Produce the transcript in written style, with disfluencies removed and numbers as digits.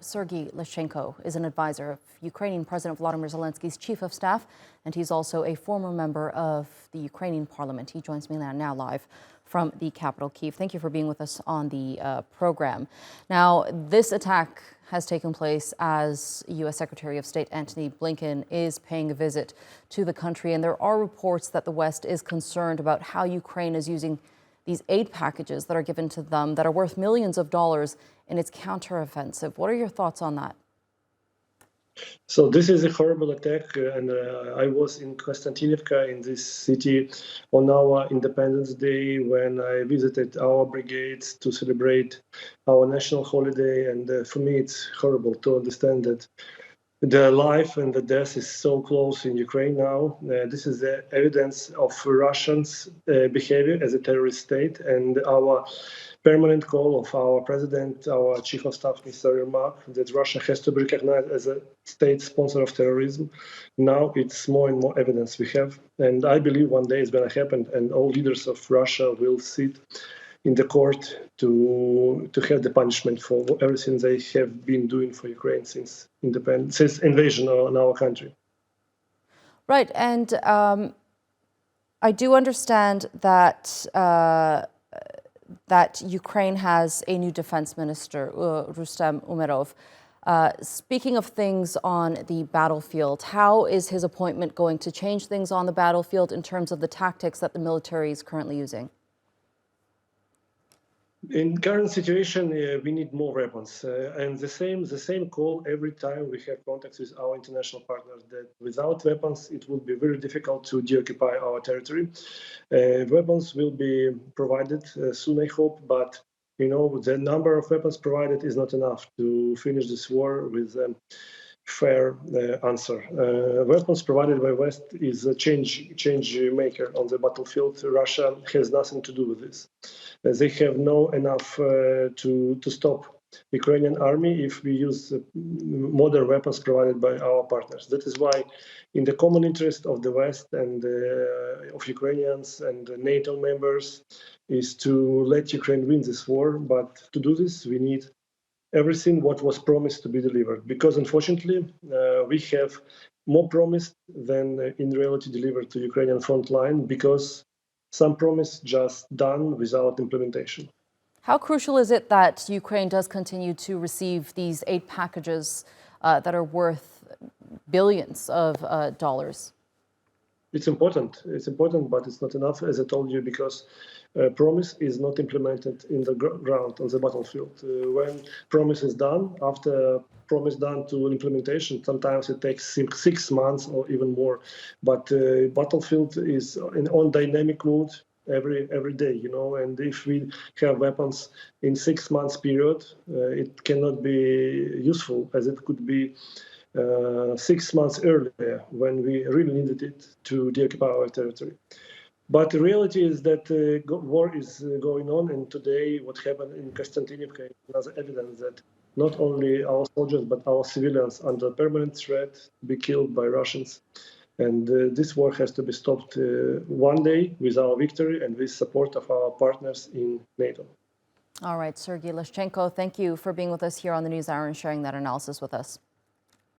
Sergii Leshchenko is an advisor of Ukrainian President Volodymyr Zelensky's chief of staff, and he's also a former member of the Ukrainian parliament. He joins me now live from the capital, Kiev. Thank you for being with us on the program. Now, this attack has taken place as U.S. Secretary of State Antony Blinken is paying a visit to the country, and there are reports that the West is concerned about how Ukraine is using these aid packages that are given to them that are worth millions of dollars in its counteroffensive. What are your thoughts on that? So this is a horrible attack, and I was in Konstantinivka, in this city, on our Independence Day when I visited our brigades to celebrate our national holiday. And for me, it's horrible to understand that the life and the death is so close in Ukraine now. This is the evidence of Russians' behavior as a terrorist state, and our permanent call of our president, our chief of staff, Mr. Remark, that Russia has to be recognized as a state sponsor of terrorism. Now it's more and more evidence we have, and I believe one day it's going to happen, and all leaders of Russia will sit in the court to have the punishment for everything they have been doing for Ukraine since independence, since invasion on our country. Right, and I do understand that that Ukraine has a new defense minister, Rustem Umerov. Speaking of things on the battlefield, how is his appointment going to change things on the battlefield in terms of the tactics that the military is currently using? In current situation, we need more weapons, and the same call every time we have contacts with our international partners, that without weapons it will be very difficult to deoccupy our territory. Weapons will be provided soon, I hope, but the number of weapons provided is not enough to finish this war with a fair answer. Weapons provided by West is a change maker on the battlefield. Russia has nothing to do with this. They have no enough to stop Ukrainian army if we use modern weapons provided by our partners. That is why, in the common interest of the West and of Ukrainians and NATO members, is to let Ukraine win this war. But to do this, we need everything what was promised to be delivered, because unfortunately we have more promised than in reality delivered to Ukrainian front line, because some promise just done without implementation. How crucial is it that Ukraine does continue to receive these aid packages that are worth billions of dollars? It's important, but it's not enough, as I told you, because promise is not implemented in the ground, on the battlefield. When promise is done, after promise done to implementation, sometimes it takes 6 months or even more. But battlefield is on dynamic mode every day, and if we have weapons in 6 months period, it cannot be useful, as it could be 6 months earlier when we really needed it to deoccupy our territory. But the reality is that war is going on, and today what happened in Konstantinivka is another evidence that not only our soldiers but our civilians are under permanent threat to be killed by Russians. And this war has to be stopped one day with our victory and with support of our partners in NATO. All right, Sergii Leshchenko, thank you for being with us here on the NewsHour and sharing that analysis with us.